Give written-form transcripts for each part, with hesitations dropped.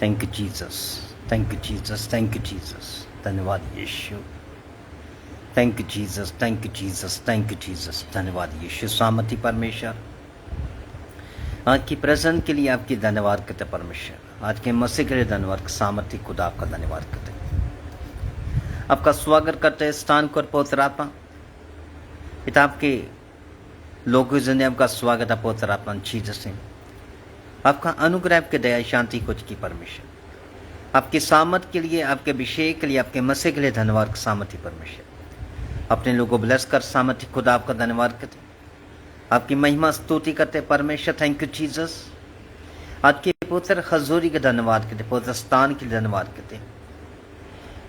Thank you Jesus, thank you Jesus, thank you Jesus. धन्यवाद यीशु। Thank you Jesus, thank you Jesus, thank you Jesus. धन्यवाद यीशु। सामर्थी परमेश्वर, आज की प्रेजेंट के लिए आपकी धन्यवाद करते परमेश्वर। आज के मसीह के लिए धन्यवाद। सामर्थी खुदा आपका धन्यवाद करते, आपका स्वागत करते हैं स्थान को। पवित्र आत्मा पिता, आपके लोगों की जिंदगी आपका स्वागत है पवित्र आत्मा जीसस ने। आपका अनुग्रह, आपके दया शांति कुछ की परमेश्वर। आपकी सामर्थ के लिए, आपके अभिषेक के लिए, आपके मसीह के लिए धन्यवाद सामर्थी परमेश्वर। अपने लोगों को ब्लेस कर सामर्थी खुदा आपका धन्यवाद करते, आपकी महिमा स्तुति करते परमेश्वर। Thank you Jesus. आज के पवित्र हजूरी के धन्यवाद करते, पवित्र स्थान के लिए धन्यवाद करते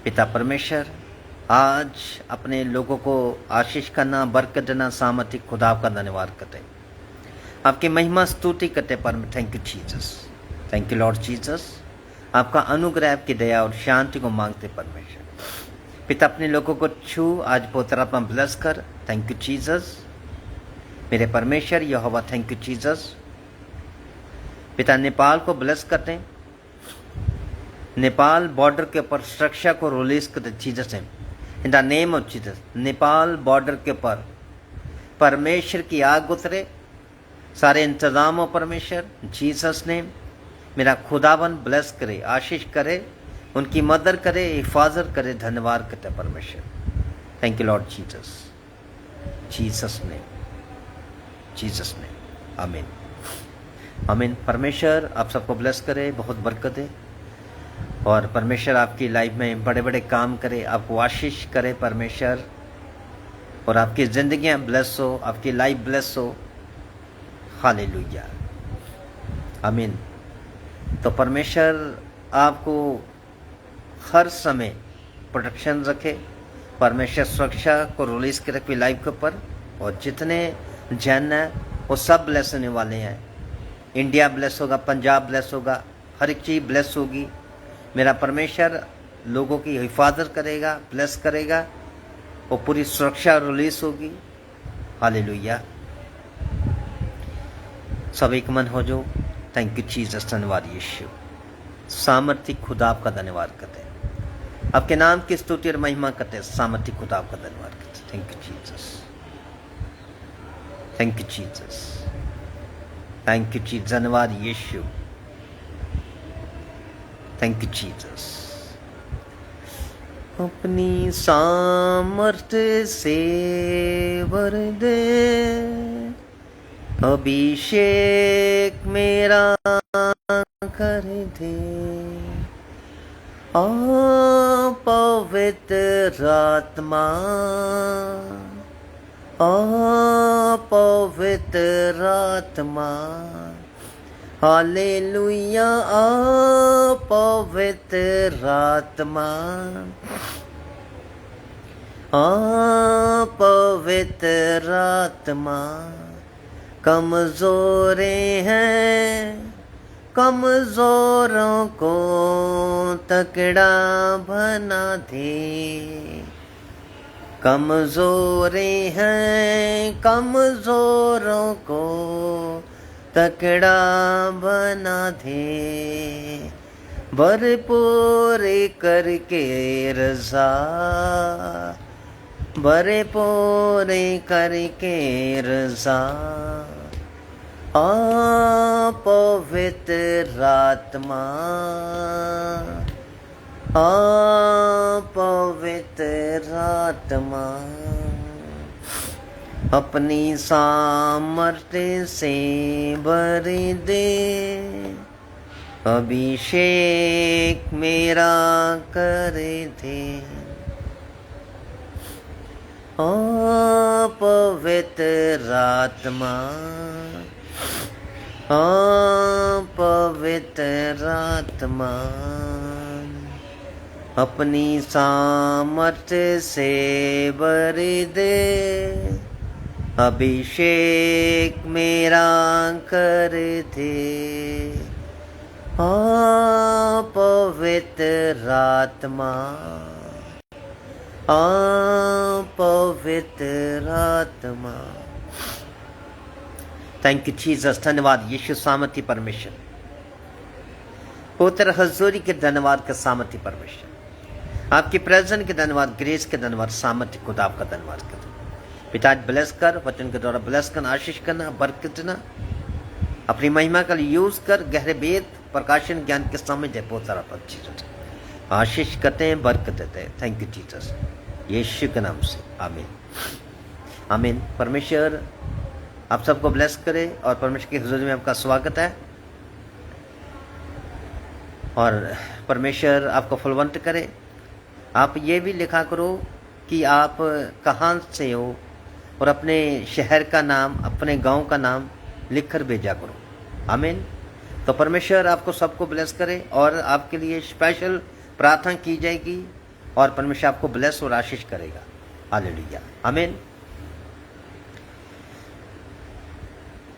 पिता परमेश्वर। आज अपने लोगों को आशीष करना, बरकत देना सामर्थी खुदा आपका धन्यवाद करते, आपकी महिमा स्तुति करते परमेश्वर। Thank you Jesus, thank you Lord Jesus. आपका अनुग्रह, आपकी दया और शांति को मांगते परमेश्वर पिता। अपने लोगों को छू आज पवित्र आत्मा ब्लेस कर। थैंक यू जीसस मेरे परमेश्वर यहोवा। थैंक यू जीसस पिता। नेपाल को ब्लेस करते हैं, नेपाल बॉर्डर के ऊपर सुरक्षा को रिलीज करते Jesus in the name of Jesus. Nepal border के ऊपर परमेश्वर की आग उतरे, सारे इंतजाम हो परमेश्वर जीसस ने। मेरा खुदावन ब्लेस करे, आशीष करे, उनकी मदद करे, हिफाजत करे। धन्यवाद करते परमेश्वर। Thank you Lord Jesus, Jesus ने, जीसस ने। आमीन, आमीन। परमेश्वर आप सबको ब्लेस करे, बहुत बरकत दे, और परमेश्वर आपकी लाइफ में बड़े बड़े काम करे, आपको आशीष करे परमेश्वर, और आपकी जिंदगियां ब्लेस हो, आपकी लाइफ ब्लेस हो। हालेलुया, आमीन। तो परमेश्वर आपको हर समय प्रोटेक्शन रखे, परमेश्वर सुरक्षा को रिलीज के रखे लाइफ के ऊपर, और जितने जन है वो सब ब्लेस होने वाले हैं। इंडिया ब्लेस होगा, पंजाब ब्लेस होगा, हर एक चीज़ ब्लेस होगी। मेरा परमेश्वर लोगों की हिफाजत करेगा, ब्लेस करेगा, वो पूरी सुरक्षा रिलीज होगी। हालेलुया। सब एक मन हो जो। थैंक यू जीसस, धन्यवाद यीशु। सामर्थी खुदा आपका धन्यवाद करते हैं, आपके नाम की स्तुति और महिमा करते हैं। सामर्थी खुदा आपका धन्यवाद करते हैं। Thank you Jesus, thank you Jesus, thank you Jesus. धन्यवाद यीशु, थैंक यू जीसस। अपनी सामर्थ्य से भर दे, अभिषेक मेरा कर दे, आ पवित्र आत्मा, आ पवित्र आत्मा। हालेलुया, आ पवित्र आत्मा, आ पवित्र आत्मा। कमजोरें हैं, कमजोरों को तकड़ा बना दे। कमजोरें हैं, कमजोरों को तकड़ा बना दे। भरपूर करके रज़ा, भरपूर करके रज़ा। आ पवित्र आत्मा, आ पवित्र आत्मा। अपनी सामर्थ्य से भर दे, अभिषेक मेरा कर दे। आ पवित्र आत्मा, आ पवित्र आत्मा। अपनी सामर्थ्य से भर दे, अभिषेक मेरा कर दे। आ पवित्र आत्मा, आ पवित्र आत्मा। थैंक यू जीसस, धन्यवाद यीशु। सामर्थी परमेश्वर, हो तेरा हजूरी के धन्यवाद का सामर्थ्य परमेश्वर, आपकी प्रेजेंस के धन्यवाद, ग्रेस के धन्यवाद, सामर्थ्य खुदा आपका धन्यवाद कर। पिता ब्लेस कर, वचन के द्वारा ब्लेस करना, आशीष करना, बरकतना, अपनी महिमा का यूज कर, गहरे वेद प्रकाशन ज्ञान के समझ है, बहुत सारा चीज आशीष करते हैं, बरकत देते हैं। थैंक यू जीसस, यीशु के नाम से आमीन आमीन। परमेश्वर आप सबको ब्लेस करे और परमेश्वर की हुजूरी में आपका स्वागत है और परमेश्वर आपको फलवंत करे। आप ये भी लिखा करो कि आप कहाँ से हो और अपने शहर का नाम, अपने गांव का नाम लिख कर भेजा करो। आमीन। तो परमेश्वर आपको सबको ब्लेस करे और आपके लिए स्पेशल प्रार्थना की जाएगी और परमेश्वर आपको ब्लेस और आशीष करेगा। हालेलुया, आमीन।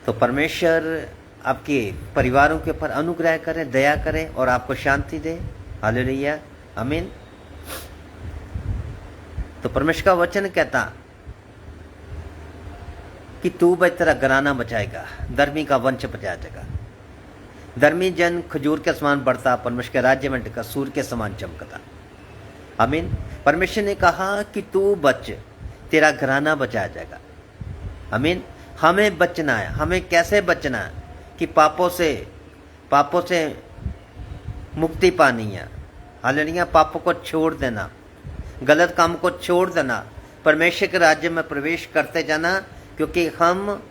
तो परमेश्वर आपके परिवारों के ऊपर अनुग्रह करे, दया करे और आपको शांति दे। हालेलुया, आमीन। तो परमेश्वर का वचन कहता कि तू बच तेरा घराना बचाएगा, धर्मी का वंश बचाया जाएगा। धर्मी जन खजूर के समान बढ़ता, परमेश्वर के राज्य में टिका, सूर्य के समान चमकता। आमीन। परमेश्वर ने कहा कि तू बच, तेरा घराना बचाया जाएगा। आमीन। हमें बचना है। हमें कैसे बचना है? कि पापों से मुक्ति पानी है। हालेलुया। पापों को छोड़ देना, गलत काम को छोड़ देना, परमेश्वर के राज्य में प्रवेश करते जाना, क्योंकि हम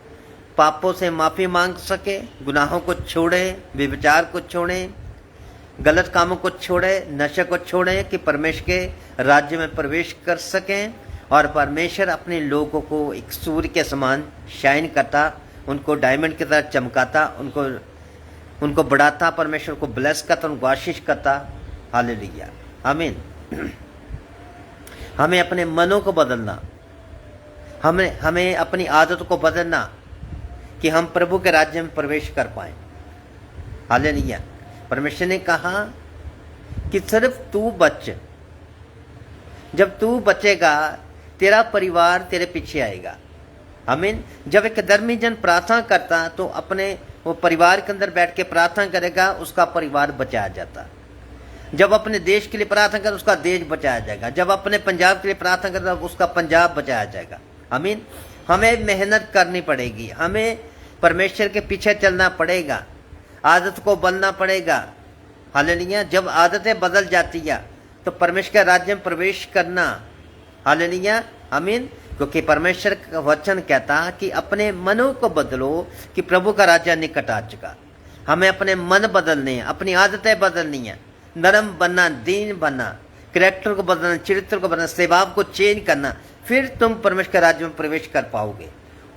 पापों से माफ़ी मांग सके, गुनाहों को छोड़े, व्यभिचार को छोड़े, गलत कामों को छोड़े, नशे को छोड़े, कि परमेश्वर के राज्य में प्रवेश कर सकें। और परमेश्वर अपने लोगों को एक सूर्य के समान शाइन करता, उनको डायमंड की तरह चमकाता, उनको बढ़ाता, परमेश्वर को ब्लेस करता, उनको आशीष करता। हालेलुया, आमीन। हमें अपने मनों को बदलना, हमें अपनी आदतों को बदलना कि हम प्रभु के राज्य में प्रवेश कर पाए। हालेलुया। परमेश्वर ने कहा कि सिर्फ तू बच। जब तू बचेगा, तेरा परिवार तेरे पीछे आएगा। आमीन। जब एक धर्मी जन प्रार्थना करता तो अपने वो परिवार के अंदर बैठ के प्रार्थना करेगा, उसका परिवार बचाया जाता। जब अपने देश के लिए प्रार्थना करे, उसका देश बचाया जाएगा। जब अपने पंजाब के लिए प्रार्थना करेगा, उसका पंजाब बचाया जाएगा। आमीन। हमें मेहनत करनी पड़ेगी, हमें परमेश्वर के पीछे चलना पड़ेगा, आदत को बदलना पड़ेगा। हालेलुया। जब आदतें बदल जाती है तो परमेश्वर के राज्य में प्रवेश करना। हालेलुया, आमीन। क्योंकि परमेश्वर का वचन कहता कि अपने मनों को बदलो कि प्रभु का राज्य निकट आ चुका। हमें अपने मन बदलने हैं, अपनी आदतें बदलनी है, नरम बनना, दीन बनना, कैरेक्टर को बदलना, चरित्र को बदलना, स्वभाव को चेंज करना। फिर तुम परमेश्वर के राज्य में प्रवेश कर पाओगे,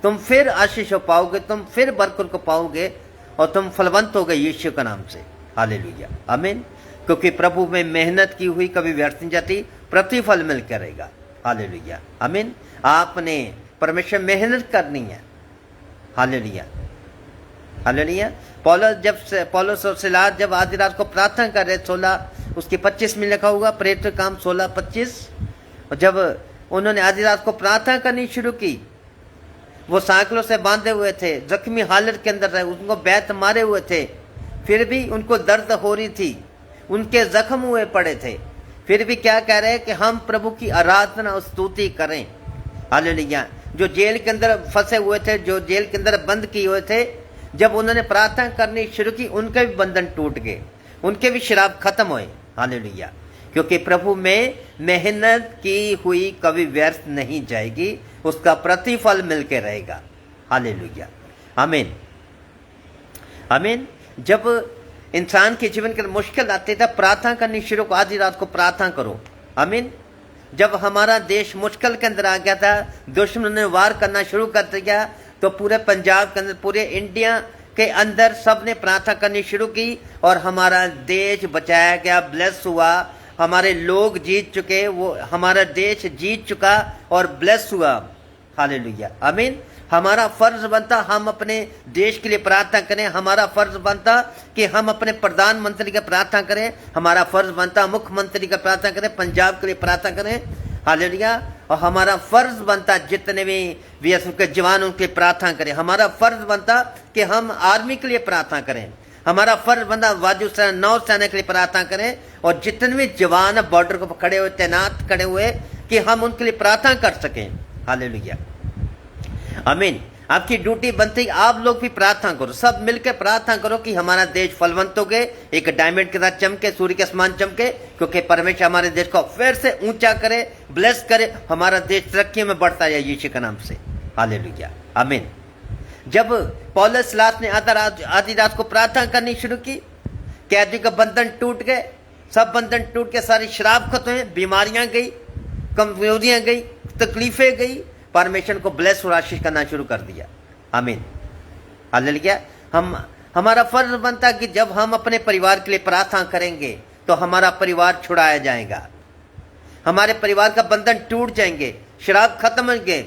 तुम फिर आशीष हो पाओगे, तुम फिर बरकत को पाओगे और तुम फलवंत होगे यीशु के नाम से। हालेलुया, आमीन। क्योंकि प्रभु में मेहनत की हुई कभी व्यर्थ नहीं जाती, प्रतिफल मिल करेगा। हालेलुया, आमीन। आपने परमेश्वर मेहनत करनी है। Hallelujah, hallelujah. पौलुस और सिलास जब आधी रात को प्रार्थना कर रहे, 16:25 में लिखा होगा, प्रेरित काम 16:25। और जब उन्होंने आधी रात को प्रार्थना करनी शुरू की, वो सांकलों से बांधे हुए थे, जख्मी हालत के अंदर रहे, उनको बैत मारे हुए थे, फिर भी उनको दर्द हो रही थी, उनके जख्म हुए पड़े थे, फिर भी क्या कह रहे हैं कि हम प्रभु की आराधना और स्तुति करें। हालेलुया। जो जेल के अंदर फंसे हुए थे, जो जेल के अंदर बंद किए हुए थे, जब उन्होंने प्रार्थना करनी शुरू की, उनके भी बंधन टूट गए, उनके भी शराब खत्म हुए। हालेलुया। क्योंकि प्रभु में मेहनत की हुई कभी व्यर्थ नहीं जाएगी, उसका प्रतिफल मिलके रहेगा। हालेलुया, आमीन, आमीन। जब इंसान के जीवन के मुश्किल आती है, प्रार्थना करनी शुरू को, आधी रात को प्रार्थना करो। आमीन। जब हमारा देश मुश्किल के अंदर आ गया था, दुश्मन ने वार करना शुरू कर दिया, तो पूरे पंजाब के अंदर, पूरे इंडिया के अंदर सबने प्रार्थना करनी शुरू की और हमारा देश बचाया गया, ब्लेस हुआ। हमारे लोग जीत चुके, वो हमारा देश जीत चुका और ब्लेस हुआ। हालेलुया, आमीन। हमारा फर्ज बनता हम अपने देश के लिए प्रार्थना करें, हमारा फर्ज बनता कि हम अपने प्रधानमंत्री का प्रार्थना करें, हमारा फर्ज बनता मुख्यमंत्री का प्रार्थना करें, पंजाब के लिए प्रार्थना करें। हालेलुया। और हमारा फर्ज बनता जितने भी बीएसएफ के जवान उनके लिए प्रार्थना करें, हमारा फर्ज बनता कि हम आर्मी के लिए प्रार्थना करें, हमारा फर्ज बनता वायुसेना नौसेना के लिए प्रार्थना करें, और जितने भी जवान बॉर्डर को खड़े हुए, तैनात खड़े हुए, कि हम उनके लिए प्रार्थना कर सकें। हालेलुया, आमीन। आपकी ड्यूटी बनती, आप लोग भी प्रार्थना करो, सब मिलकर प्रार्थना करो कि हमारा देश फलवंत हो गए, एक डायमंड के साथ चमके, सूर्य के समान चमके, क्योंकि परमेश्वर हमारे देश को फिर से ऊंचा करे, ब्लेस करे, हमारा देश तरक्की में बढ़ता जाए यीशु के नाम से। हालेलुया, आमीन। जब पौलुस सिलास ने आधी रात को प्रार्थना करनी शुरू की, कैदी का बंधन टूट गए, सब बंधन टूट के, सारी शराब खत्म हुई, बीमारियां गई, कमजोरियां गई, तकलीफें गई, परमेश्वर को ब्लेस और आशीष करना शुरू कर दिया। आमीन, हालेलुया। हमारा फर्ज बनता है कि जब हम अपने परिवार के लिए प्रार्थना करेंगे तो हमारा परिवार छुड़ाया जाएगा, हमारे परिवार का बंधन टूट जाएंगे, शराब खत्म होंगे,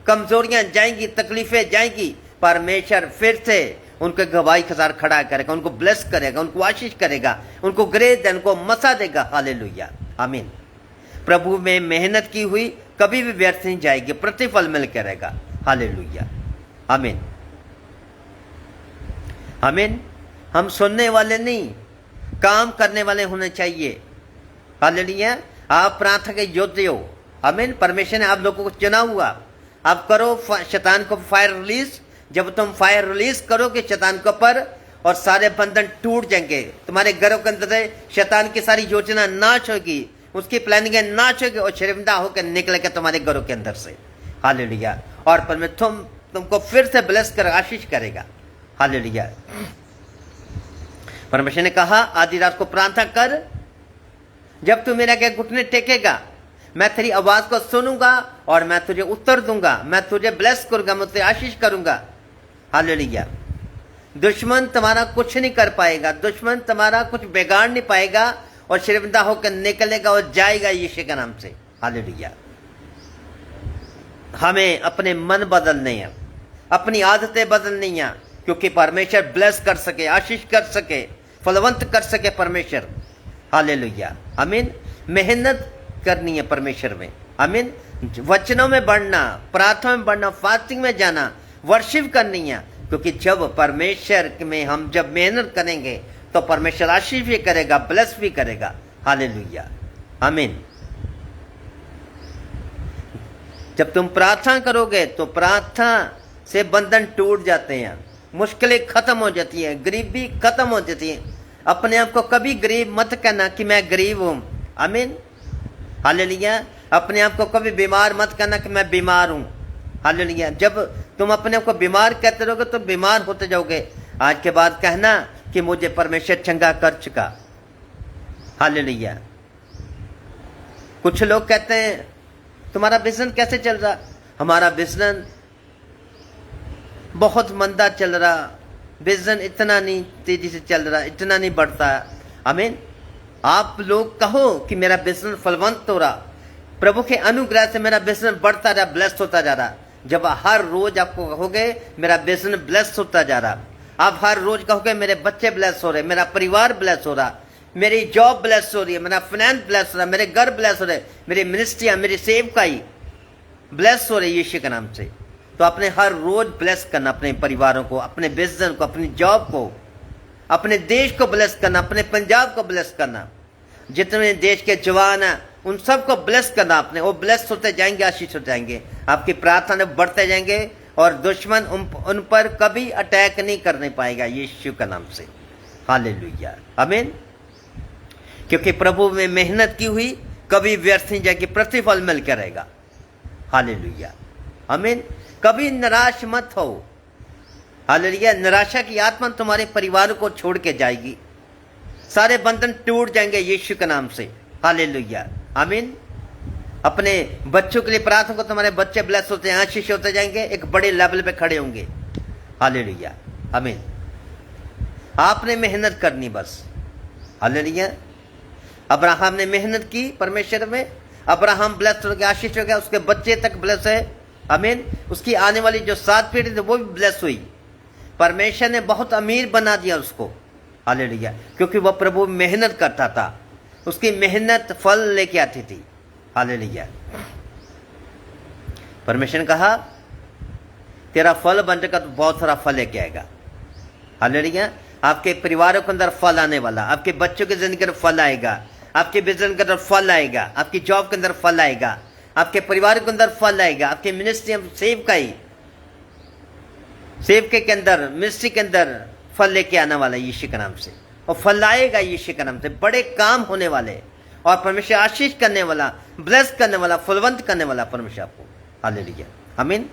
कमजोरियां जाएंगी, तकलीफें जाएंगी, परमेश्वर फिर से उनके गवाही के साथ खड़ा करेगा, उनको ब्लेस करेगा, उनको आशीष करेगा, उनको ग्रेस, उनको मसा देगा। हालेलुया, आमीन। प्रभु में मेहनत की हुई कभी भी व्यर्थ नहीं जाएगी, प्रतिफल मिलकर रहेगा। हालेलुया, आमीन, आमीन। हम सुनने वाले नहीं, काम करने वाले होने चाहिए। हालेलुया, आप प्रार्थना के योद्धा हो। आमीन। परमेश्वर ने आप लोगों को चुना हुआ, आप करो शैतान को फायर रिलीज। जब तुम फायर रिलीज करोगे शैतान के ऊपर, और सारे बंधन टूट जाएंगे, तुम्हारे घरों के अंदर से शैतान की सारी योजना नाश होगी, उसकी प्लानिंग नाश होगी, और शर्मिंदा होकर निकलेगा तुम्हारे घरों के अंदर से। हालेलुया, और परमेश्वर तुमको फिर से ब्लेस कर आशीष करेगा। हालेलुया। परमेश्वर ने कहा आधी रात को प्रार्थना कर, जब तू मेरे आगे घुटने टेकेगा, मैं तेरी आवाज को सुनूंगा और मैं तुझे उत्तर दूंगा, मैं तुझे ब्लेस करूंगा, मैं तुझे आशीष करूंगा। हालेलुया। दुश्मन तुम्हारा कुछ नहीं कर पाएगा, दुश्मन तुम्हारा कुछ बिगाड़ नहीं पाएगा, और शर्मिंदा होकर निकलेगा और जाएगा यीशु के नाम से। हालेलुया। हमें अपने मन बदलने हैं, अपनी आदतें बदलनी हैं, क्योंकि परमेश्वर ब्लेस कर सके, आशीष कर सके, फलवंत कर सके परमेश्वर। हालेलुया, आमीन। मेहनत करनी है परमेश्वर में, आमीन। वचनों में बढ़ना, प्रार्थना में बढ़ना, फास्टिंग में जाना, वर्शिप करनी है, क्योंकि जब परमेश्वर में हम जब मेहनत करेंगे तो परमेश्वर आशीष भी करेगा, ब्लेस भी करेगा। हालेलुया, आमीन। जब तुम प्रार्थना करोगे तो प्रार्थना से बंधन टूट जाते हैं, मुश्किलें खत्म हो जाती हैं, गरीबी खत्म हो जाती है। अपने आप को कभी गरीब मत कहना कि मैं गरीब हूं। आमीन, हालेलुया। अपने आप को कभी बीमार मत कहना कि मैं बीमार हूं। हालेलुया। जब तुम अपने आप को बीमार कहते रहोगे तो बीमार होते जाओगे। आज के बाद कहना कि मुझे परमेश्वर चंगा कर चुका। हालेलुया। कुछ लोग कहते हैं तुम्हारा बिजनेस कैसे चल रहा? हमारा बिजनेस बहुत मंदा चल रहा, बिजनेस इतना नहीं तेजी से चल रहा, इतना नहीं बढ़ता। आमीन। आप लोग कहो कि मेरा बिजनेस फलवंत हो रहा, प्रभु के अनुग्रह से मेरा बिजनेस बढ़ता रहा, ब्लेस होता जा रहा। जब हर रोज आपको कहोगे मेरा बिजनेस ब्लेस होता जा रहा, आप हर रोज कहोगे मेरे बच्चे ब्लेस हो रहे, मेरा परिवार ब्लेस हो रहा, मेरी जॉब ब्लेस हो रही है, मेरा फाइनेंस ब्लेस हो रहा है, मेरे घर ब्लेस हो रहे, मेरी मिनिस्ट्रियां, मेरी सेवकाई ब्लेस हो रही है यीशु के नाम से, तो आपने हर रोज ब्लेस करना अपने परिवारों को, अपने बिजनेस को, अपनी जॉब को, अपने देश को ब्लेस करना, अपने पंजाब को ब्लेस करना। जितने देश के जवान हैं उन सबको ब्लेस करना आपने, वो ब्लेस होते जाएंगे, आशीष होते जाएंगे, आपकी प्रार्थना बढ़ते जाएंगे और दुश्मन उन पर कभी अटैक नहीं करने पाएगा यीशु के नाम से। हालेलुया, आमीन। क्योंकि प्रभु में मेहनत की हुई कभी व्यर्थ नहीं जाएगी, प्रतिफल मिलकर रहेगा। हालेलुया, आमीन। कभी निराश मत हो। हालेलुया। निराशा की आत्मा तुम्हारे परिवार को छोड़ के जाएगी, सारे बंधन टूट जाएंगे यीशु के नाम से। हालेलुया, आमीन। अपने बच्चों के लिए प्रार्थना को, तुम्हारे बच्चे ब्लेस होते हैं, आशीष होते जाएंगे, एक बड़े लेवल पे खड़े होंगे। हालेलुया, आमीन। आपने मेहनत करनी बस। हालेलुया। अब्राहम ने मेहनत की परमेश्वर में, अब्राहम ब्लेस हो गया, आशीष हो गया, उसके बच्चे तक ब्लेस है। आमीन। उसकी आने वाली जो 7 पीढ़ी थी वो भी ब्लेस हुई। परमेश्वर ने बहुत अमीर बना दिया उसको। हालेलुया। क्योंकि वह प्रभु मेहनत करता था, उसकी मेहनत फल लेके आती थी। हालेलुया। परमेश्वर ने कहा तेरा फल बन जाएगा तो बहुत सारा फल लेके आएगा। हालेलुया। आपके परिवारों के अंदर फल आने वाला, आपके बच्चों की जिंदगी के अंदर फल आएगा, आपके बिजनेस के अंदर फल आएगा, आपकी जॉब के अंदर फल आएगा, आपके परिवार के अंदर फल आएगा, आपके मिनिस्ट्री सेवके के अंदर, मिनिस्ट्री के अंदर फल लेके आने वाला यीशु के नाम से, और फल आएगा यीशु के नाम से। बड़े काम होने वाले और परमेश्वर आशीष करने वाला, ब्लेस करने वाला, फलवंत करने वाला परमेश्वर आपको। हालेलुया, आमीन।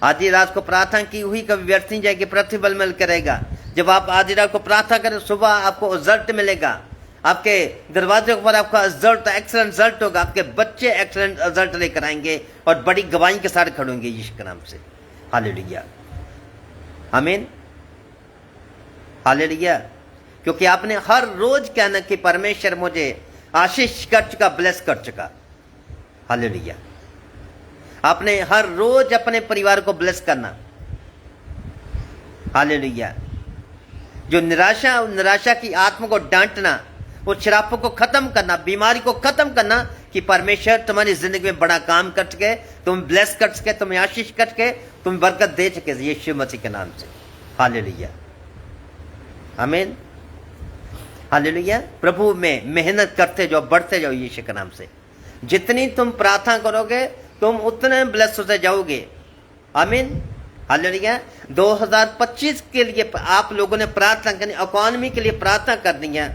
आधी रात को प्रार्थना की हुई कभी व्यर्थ नहीं जाएगी, प्रतिफल मिल करेगा। जब आप आधी रात को प्रार्थना करें, सुबह आपको रिजल्ट मिलेगा, आपके दरवाजे पर आपका रिजल्ट, एक्सलेंट रिजल्ट होगा, आपके बच्चे एक्सलेंट रिजल्ट लेकर आएंगे और बड़ी गवाही के साथ खड़े होंगे यीशु के नाम से। हालेलुया, आमीन, हालेलुया। क्योंकि आपने हर रोज कहना कि परमेश्वर मुझे आशीष कर चुका, ब्लेस कर चुका। हालेलुया, आपने हर रोज अपने परिवार को ब्लेस करना। हालेलुया, जो निराशा की आत्मा को डांटना, वो शराबों को खत्म करना, बीमारी को खत्म करना, कि परमेश्वर तुम्हारी जिंदगी में बड़ा काम कर सके, तुम ब्लेस कर सके, तुम्हें आशीष कर सके, तुम बरकत दे सके यीशु मसीह के नाम से। हालेलुया, आमीन, हालेलुया। प्रभु में मेहनत करते जाओ, बढ़ते जाओ यीशु के नाम से। जितनी तुम प्रार्थना करोगे तुम उतने ब्लेस होते जाओगे। आमीन, हालेलुया। 2025 के लिए आप लोगों ने प्रार्थना करनी, इकोनॉमी के लिए प्रार्थना करनी है,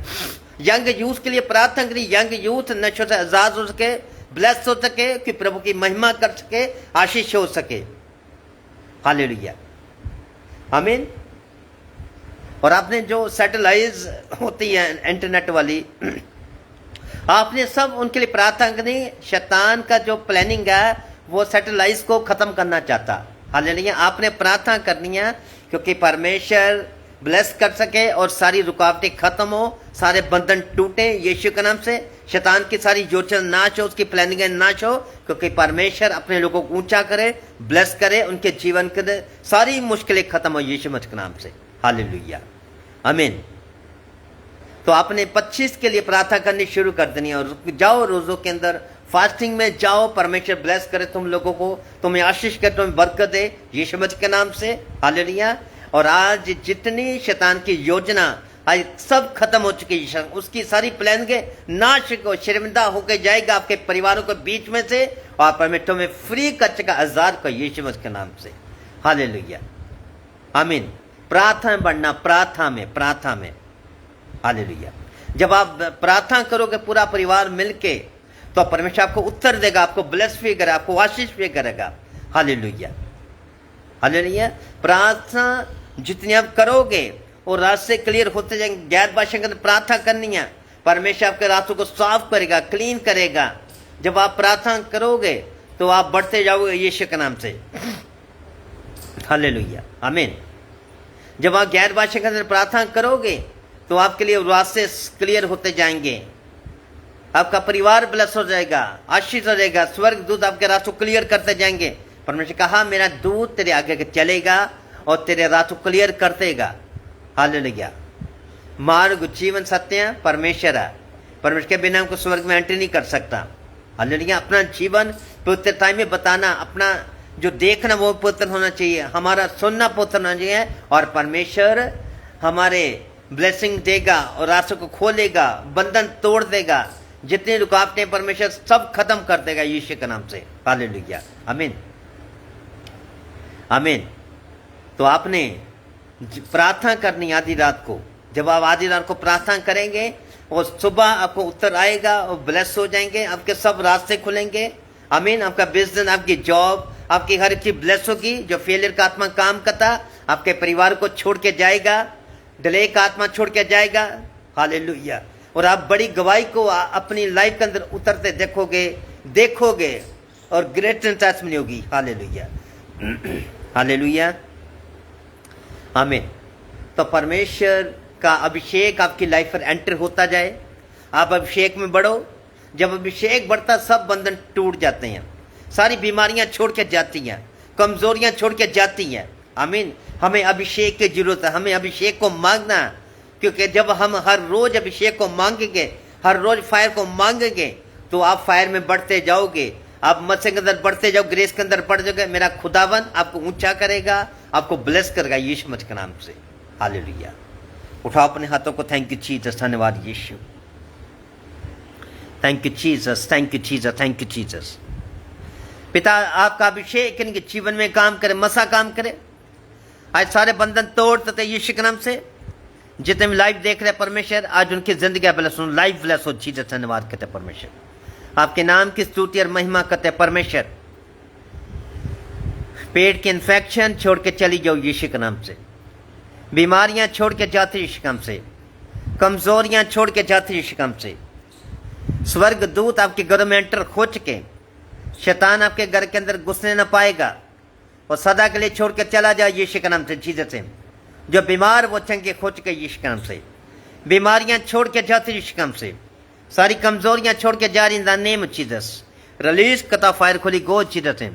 यंग यूथ के लिए प्रार्थना करनी, यंग यूथ नशों से आजाद हो सके, ब्लेस हो सके, कि प्रभु की महिमा कर सके, आशीष हो सके। हालेलुया, आमीन। और आपने जो सैटेलाइट होती है इंटरनेट वाली, आपने सब उनके लिए प्रार्थना करनी। शैतान का जो प्लानिंग है वो सैटेलाइट को खत्म करना चाहता। हालेलुया, आपने प्रार्थना करनी है, क्योंकि परमेश्वर ब्लेस कर सके और सारी रुकावटें खत्म हो, सारे बंधन टूटे यीशु के नाम से, शैतान की सारी योजना नाश हो, उसकी प्लानिंग नाश हो, क्योंकि परमेश्वर अपने लोगों को ऊंचा करे, ब्लेस करे, उनके जीवन के सारी मुश्किलें खत्म हो यीशु मसीह के नाम से। हालेलुया, आमीन। तो आपने 25 के लिए प्रार्थना करनी शुरू कर देनी है, और जाओ रोजों के अंदर फास्टिंग में जाओ, परमेश्वर ब्लेस करे तुम लोगों को, तुम्हें आशीष करे, तुम्हें बरकत दे यीशु मसीह के नाम से। हालेलुया। और आज जितनी शैतान की योजना आज सब खत्म हो चुकी है, उसकी सारी प्लान के नाश को शर्मिंदा होकर जाएगा आपके परिवारों के बीच में से, और परमेश्वर में फ्री कर चुका आजाद को यीशु मसीह के नाम से। हालेलुया, आमीन। प्रार्थना बढ़ना, प्रार्थना में। हालेलुया। जब आप प्रार्थना करोगे पूरा परिवार मिलके, तो परमेश्वर आपको उत्तर देगा, आपको ब्लेस भी करेगा, आपको आशीष भी करेगा। Hallelujah, hallelujah. प्रार्थना जितनी आप करोगे और रास्ते क्लियर होते जाएंगे। गैर भाषा के अंदर प्रार्थना करनी है, परमेश्वर आपके रास्तों को साफ करेगा, क्लीन करेगा। जब आप प्रार्थना करोगे तो आप बढ़ते जाओगे यीशु के नाम से। हालेलुया, आमीन। जब आप गैर भाषा के अंदर प्रार्थना करोगे तो आपके लिए रास्ते क्लियर होते जाएंगे, आपका परिवार ब्लेस हो जाएगा, आशीष हो जाएगा, स्वर्ग दूत आपके रास्तों क्लियर करते जाएंगे। परमेश्वर कहा मेरा दूत तेरे आगे चलेगा और तेरे रास्तों क्लियर कर देगा। हालेलुया। मार्ग, जीवन, सत्य परमेश्वर है। परमेश्वर के बिना हमको स्वर्ग में एंट्री नहीं कर सकता। हालेलुया। अपना जीवन पवित्रता में बताना, अपना जो देखना वो पवित्र होना चाहिए, हमारा सुनना पवित्र होना चाहिए, और परमेश्वर हमारे ब्लेसिंग देगा और रास्तों को खोलेगा, बंधन तोड़ देगा, जितनी रुकावटें परमेश्वर सब खत्म कर देगा यीशु के नाम से। हालेलुया, आमीन, आमीन। तो आपने प्रार्थना करनी आधी रात को। जब आप आधी रात को प्रार्थना करेंगे और सुबह आपको उत्तर आएगा और ब्लेस हो जाएंगे, आपके सब रास्ते खुलेंगे। आमीन। आपका बिजनेस, आपकी जॉब, आपकी हर चीज ब्लेस होगी। जो फेलियर का आत्मा काम करता आपके परिवार को छोड़ के जाएगा, डिले का आत्मा छोड़ के जाएगा। हालेलुया। और आप बड़ी गवाही को अपनी लाइफ के अंदर उतरते देखोगे और ग्रेट टेस्टिमनी होगी। हालेलुया, हालेलुया, आमीन। तो परमेश्वर का अभिषेक आपकी लाइफ पर एंटर होता जाए, आप अभिषेक में बढ़ो। जब अभिषेक बढ़ता सब बंधन टूट जाते हैं, सारी बीमारियां छोड़ के जाती हैं, कमजोरियां छोड़ के जाती हैं। आमीन। हमें अभिषेक की जरूरत है, हमें अभिषेक को मांगना, क्योंकि जब हम हर रोज अभिषेक को मांगेंगे, हर रोज फायर को मांगेंगे, तो आप फायर में बढ़ते जाओगे, आप मसीह के अंदर बढ़ते जाओ, ग्रेस के अंदर बढ़ जाओगे। मेरा खुदावन आपको ऊंचा करेगा, आपको ब्लेस करेगा यीशु मसीह के नाम से। हालेलुया। उठाओ अपने हाथों को। थैंक यू जीसस, धन्यवाद यीशु। Thank you Jesus, thank you Jesus, thank you Jesus. पिता आपका अभिषेक इनके जीवन में काम करे, मसा काम करे। आज सारे बंधन तोड़ देते यीशु के नाम से। जितने भी लाइव देख रहे हैं परमेश्वर, आज उनकी जिंदगी ब्लेस हो, लाइव ब्लेस हो जीसस, धन्यवाद कहते परमेश्वर। आपके नाम की स्तुति और महिमा करते परमेश्वर। पेट के इन्फेक्शन छोड़ के चली जाओ यीशु के नाम से। बीमारियां छोड़ के जाती यीशु के नाम से। कमजोरियां छोड़ के जाती यीशु के नाम से। स्वर्ग दूत आपके घर में एंटर हो चुके, शैतान आपके घर के अंदर घुसने न पाएगा और सदा के लिए छोड़ के चला जाए यीशु के नाम से जीसस से। जो बीमार वो चंगे हो चुके यीशु के नाम से। बीमारियां छोड़ के जाती यीशु के नाम से। सारी कमजोरियां छोड़ के जा रही in the name of Jesus. Release कता फायर खुली गो जीसस से।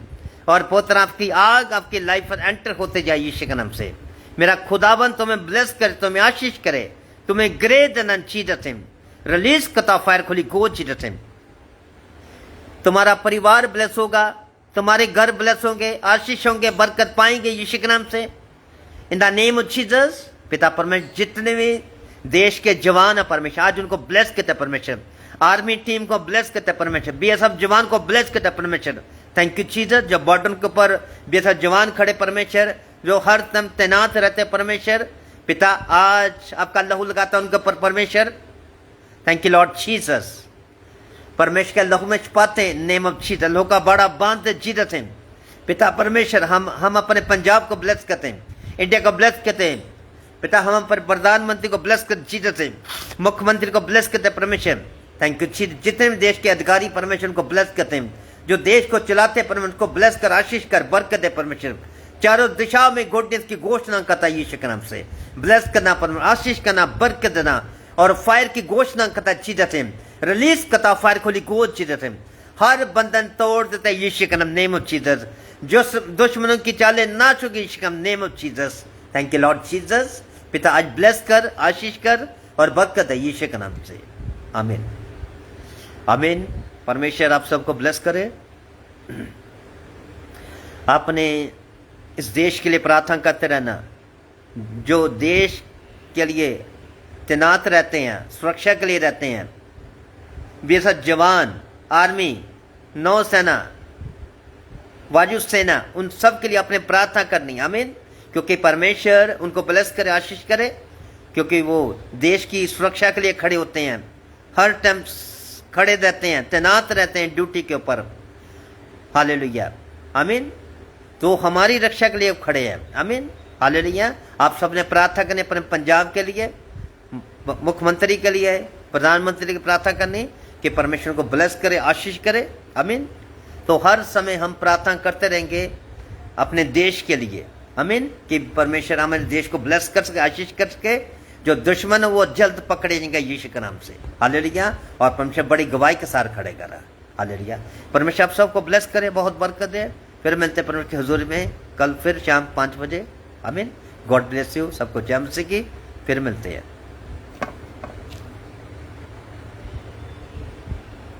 और पुत्र आपकी आग आपकी लाइफ पर एंटर होते जाए यीशु के नाम से। मेरा खुदावन तुम्हें ब्लेस करे, तुम्हें आशीष करे, तुम्हें ग्रे देना जीसस से। रिलीज कता फायर खुली गो जीसस से। तुम्हारा परिवार ब्लेस होगा, तुम्हारे घर ब्लेस होंगे, आशीष होंगे, बरकत पाएंगे यीशु के नाम से। In the name of Jesus. पिता परमेश्वर जितने भी देश के जवान है परमेश्वर, आज उनको ब्लेस करते परमेश्वर। आर्मी टीम को ब्लेस करते परमेश्वर। बीएसएफ जवान को ब्लेस करते परमेश्वर। Thank you Jesus. जो बॉर्डर के ऊपर बीएसएफ जवान खड़े परमेश्वर, जो हर दम तैनात रहते परमेश्वर, पिता आज आपका लहू लगाता उनके ऊपर परमेश्वर। Thank you Lord Jesus. परमेश्वर के लहू में छुपाते नेम ऑफ जीसस। लहू का बड़ा बांध जीसस है। पिता परमेश्वर हम अपने पंजाब को ब्लेस करते हैं, इंडिया को ब्लेस करते हैं। पिता हम पर प्रधानमंत्री को ब्लेस कर जीसस है, मुख्यमंत्री को ब्लेस करते परमेश्वर। Thank you Jesus. जितने भी देश के अधिकारी परमेश्वर को ब्लेस करते हैं, जो देश को चलाते परमेश्वर को ब्लेस कर, आशीष कर, बरकत दे परमेश्वर। चारों दिशाओं में गुडनेस की घोषणा करता यीशु के नाम से। ब्लेस करना परमेश्वर, आशीष करना, बरकत देना और फायर की घोषणा करता जीसस है। रिलीज करता फायर खोली गोद जीसस है। हर बंधन तोड़ देता यीशु के नाम नेम ऑफ जीसस। जो दुश्मनों की चालें ना चुके यीशु के नाम name of Jesus. Thank you Lord Jesus. पिता आज ब्लेस कर, आशीष कर और बरकत है यीशु के नाम से। आमीन आमीन। परमेश्वर आप सबको ब्लेस करे। आपने इस देश के लिए प्रार्थना करते रहना, जो देश के लिए तैनात रहते हैं, सुरक्षा के लिए रहते हैं, बीएसएफ जवान, आर्मी, नौसेना, वायुसेना, उन सब के लिए अपने प्रार्थना करनी। आमीन। क्योंकि परमेश्वर उनको ब्लेस करे, आशीष करे, क्योंकि वो देश की सुरक्षा के लिए खड़े होते हैं, हर टाइम खड़े रहते हैं, तैनात रहते हैं ड्यूटी के ऊपर। हालेलुया। आमीन। तो हमारी रक्षा के लिए खड़े हैं। आमीन। हालेलुया। आप सबने प्रार्थना करनी अपने पंजाब के लिए, मुख्यमंत्री के लिए, प्रधानमंत्री की प्रार्थना करनी कि परमेश्वर को ब्लेस करे, आशीष करे। आमीन। तो हर समय हम प्रार्थना करते रहेंगे अपने देश के लिए। आमीन। कि परमेश्वर हमारे देश को ब्लेस कर सके, आशीष कर सके। जो दुश्मन है वो जल्द पकड़े जाएंगे यीशु के नाम से। हालेलुया। और परमेश्वर बड़ी गवाही के साथ खड़े करा। हालेलुया। परमेश्वर आप सबको ब्लेस करे, बहुत बरकत दे। फिर मिलते हैं परमेश्वर की हुजूरी में कल फिर शाम 5 बजे। आमीन। God bless you. सबको जय मसीह की। फिर मिलते हैं।